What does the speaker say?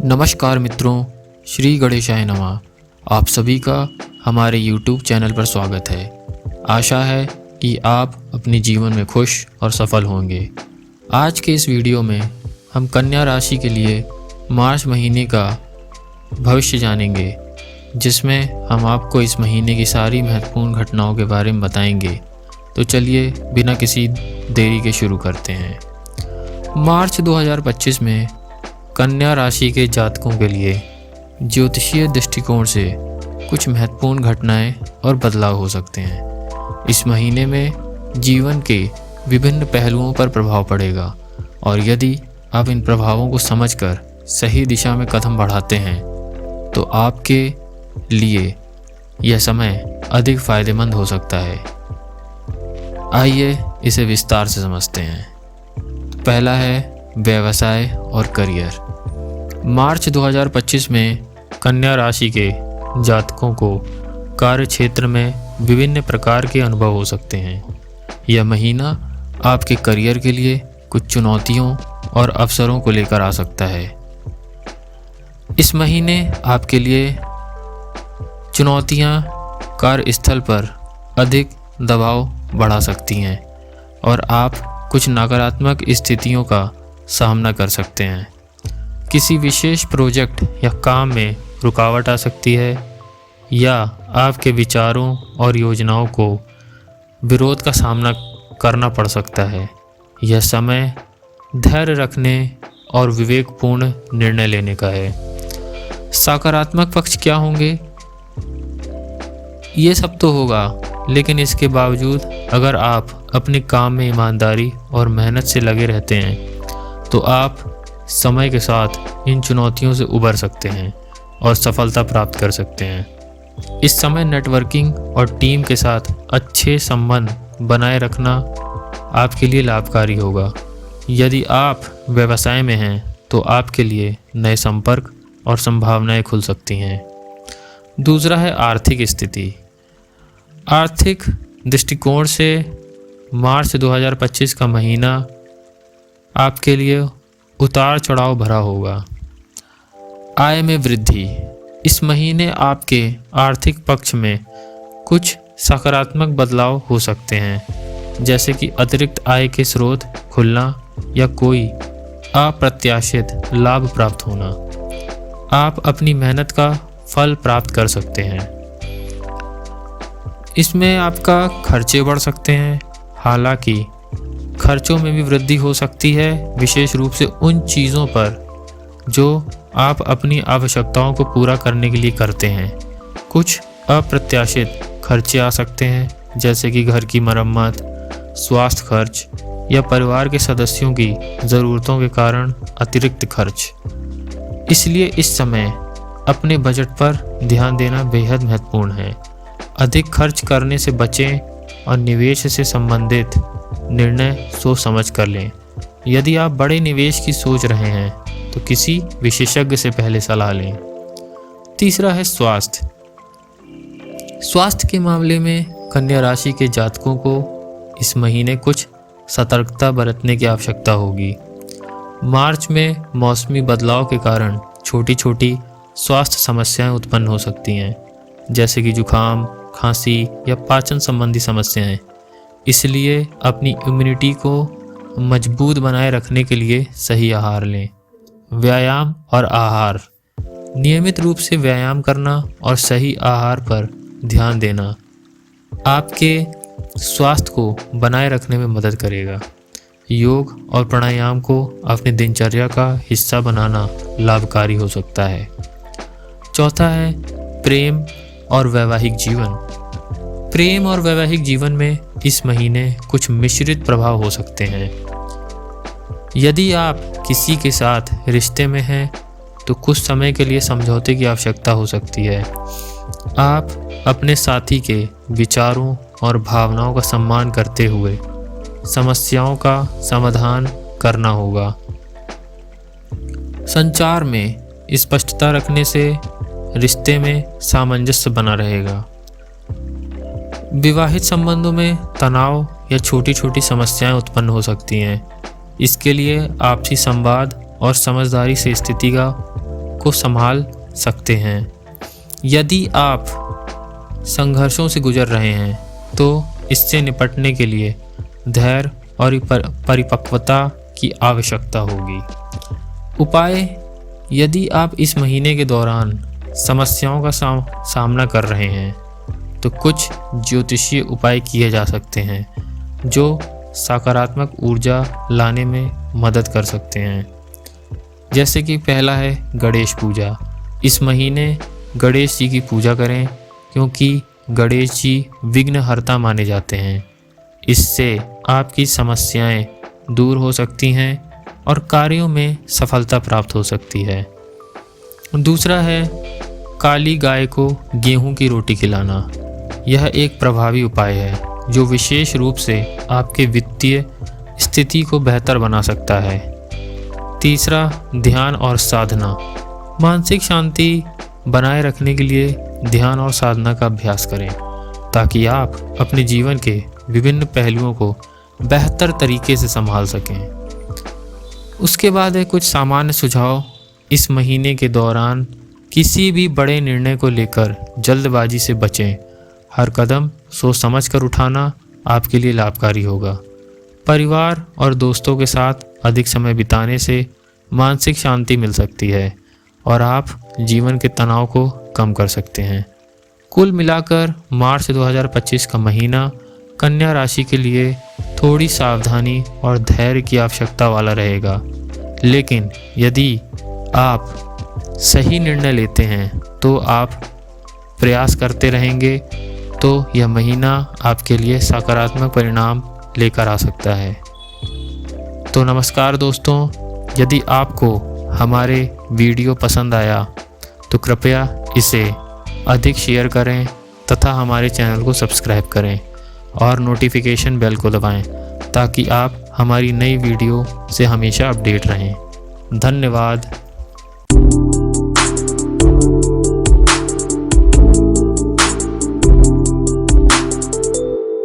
नमस्कार मित्रों, श्री गणेशाय नमः। आप सभी का हमारे YouTube चैनल पर स्वागत है। आशा है कि आप अपने जीवन में खुश और सफल होंगे। आज के इस वीडियो में हम कन्या राशि के लिए मार्च महीने का भविष्य जानेंगे, जिसमें हम आपको इस महीने की सारी महत्वपूर्ण घटनाओं के बारे में बताएंगे। तो चलिए बिना किसी देरी के शुरू करते हैं। मार्च 2025 में कन्या राशि के जातकों के लिए ज्योतिषीय दृष्टिकोण से कुछ महत्वपूर्ण घटनाएं और बदलाव हो सकते हैं। इस महीने में जीवन के विभिन्न पहलुओं पर प्रभाव पड़ेगा और यदि आप इन प्रभावों को समझकर सही दिशा में कदम बढ़ाते हैं तो आपके लिए यह समय अधिक फायदेमंद हो सकता है। आइए इसे विस्तार से समझते हैं। पहला है व्यवसाय और करियर। मार्च 2025 में कन्या राशि के जातकों को कार्य क्षेत्र में विभिन्न प्रकार के अनुभव हो सकते हैं। यह महीना आपके करियर के लिए कुछ चुनौतियों और अवसरों को लेकर आ सकता है। इस महीने आपके लिए चुनौतियां कार्यस्थल पर अधिक दबाव बढ़ा सकती हैं और आप कुछ नकारात्मक स्थितियों का सामना कर सकते हैं। किसी विशेष प्रोजेक्ट या काम में रुकावट आ सकती है या आपके विचारों और योजनाओं को विरोध का सामना करना पड़ सकता है। यह समय धैर्य रखने और विवेकपूर्ण निर्णय लेने का है। सकारात्मक पक्ष क्या होंगे? ये सब तो होगा, लेकिन इसके बावजूद अगर आप अपने काम में ईमानदारी और मेहनत से लगे रहते हैं तो आप समय के साथ इन चुनौतियों से उबर सकते हैं और सफलता प्राप्त कर सकते हैं। इस समय नेटवर्किंग और टीम के साथ अच्छे संबंध बनाए रखना आपके लिए लाभकारी होगा। यदि आप व्यवसाय में हैं तो आपके लिए नए संपर्क और संभावनाएं खुल सकती हैं। दूसरा है आर्थिक स्थिति। आर्थिक दृष्टिकोण से मार्च 2025 का महीना आपके लिए उतार चढ़ाव भरा होगा। आय में वृद्धि। इस महीने आपके आर्थिक पक्ष में कुछ सकारात्मक बदलाव हो सकते हैं, जैसे कि अतिरिक्त आय के स्रोत खुलना या कोई अप्रत्याशित लाभ प्राप्त होना। आप अपनी मेहनत का फल प्राप्त कर सकते हैं। इसमें आपका खर्चे बढ़ सकते हैं, हालांकि खर्चों में भी वृद्धि हो सकती है, विशेष रूप से उन चीज़ों पर जो आप अपनी आवश्यकताओं को पूरा करने के लिए करते हैं। कुछ अप्रत्याशित खर्चे आ सकते हैं, जैसे कि घर की मरम्मत, स्वास्थ्य खर्च या परिवार के सदस्यों की ज़रूरतों के कारण अतिरिक्त खर्च। इसलिए इस समय अपने बजट पर ध्यान देना बेहद महत्वपूर्ण है। अधिक खर्च करने से बचें और निवेश से संबंधित निर्णय सोच समझ कर लें। यदि आप बड़े निवेश की सोच रहे हैं तो किसी विशेषज्ञ से पहले सलाह लें। तीसरा है स्वास्थ्य। स्वास्थ्य के मामले में कन्या राशि के जातकों को इस महीने कुछ सतर्कता बरतने की आवश्यकता होगी। मार्च में मौसमी बदलाव के कारण छोटी छोटी स्वास्थ्य समस्याएं उत्पन्न हो सकती हैं, जैसे कि जुखाम, खांसी या पाचन संबंधी समस्याएं। इसलिए अपनी इम्यूनिटी को मजबूत बनाए रखने के लिए सही आहार लें। व्यायाम और आहार। नियमित रूप से व्यायाम करना और सही आहार पर ध्यान देना आपके स्वास्थ्य को बनाए रखने में मदद करेगा। योग और प्राणायाम को अपनी दिनचर्या का हिस्सा बनाना लाभकारी हो सकता है। चौथा है प्रेम और वैवाहिक जीवन। प्रेम और वैवाहिक जीवन में इस महीने कुछ मिश्रित प्रभाव हो सकते हैं। यदि आप किसी के साथ रिश्ते में हैं तो कुछ समय के लिए समझौते की आवश्यकता हो सकती है। आप अपने साथी के विचारों और भावनाओं का सम्मान करते हुए समस्याओं का समाधान करना होगा। संचार में स्पष्टता रखने से रिश्ते में सामंजस्य बना रहेगा। विवाहित संबंधों में तनाव या छोटी छोटी समस्याएं उत्पन्न हो सकती हैं। इसके लिए आपसी संवाद और समझदारी से स्थिति को संभाल सकते हैं। यदि आप संघर्षों से गुजर रहे हैं तो इससे निपटने के लिए धैर्य और परिपक्वता की आवश्यकता होगी। उपाय: यदि आप इस महीने के दौरान समस्याओं का सामना कर रहे हैं तो कुछ ज्योतिषीय उपाय किए जा सकते हैं जो सकारात्मक ऊर्जा लाने में मदद कर सकते हैं। जैसे कि पहला है गणेश पूजा। इस महीने गणेश जी की पूजा करें क्योंकि गणेश जी विघ्नहर्ता माने जाते हैं। इससे आपकी समस्याएं दूर हो सकती हैं और कार्यों में सफलता प्राप्त हो सकती है। दूसरा है काली गाय को गेहूं की रोटी खिलाना। यह एक प्रभावी उपाय है जो विशेष रूप से आपके वित्तीय स्थिति को बेहतर बना सकता है। तीसरा, ध्यान और साधना। मानसिक शांति बनाए रखने के लिए ध्यान और साधना का अभ्यास करें ताकि आप अपने जीवन के विभिन्न पहलुओं को बेहतर तरीके से संभाल सकें। उसके बाद है कुछ सामान्य सुझाव। इस महीने के दौरान किसी भी बड़े निर्णय को लेकर जल्दबाजी से बचें। हर कदम सोच समझ कर उठाना आपके लिए लाभकारी होगा। परिवार और दोस्तों के साथ अधिक समय बिताने से मानसिक शांति मिल सकती है और आप जीवन के तनाव को कम कर सकते हैं। कुल मिलाकर मार्च 2025 का महीना कन्या राशि के लिए थोड़ी सावधानी और धैर्य की आवश्यकता वाला रहेगा, लेकिन यदि आप सही निर्णय लेते हैं तो आप प्रयास करते रहेंगे तो यह महीना आपके लिए सकारात्मक परिणाम लेकर आ सकता है। तो नमस्कार दोस्तों, यदि आपको हमारे वीडियो पसंद आया तो कृपया इसे अधिक शेयर करें तथा हमारे चैनल को सब्सक्राइब करें और नोटिफिकेशन बेल को दबाएं ताकि आप हमारी नई वीडियो से हमेशा अपडेट रहें। धन्यवाद।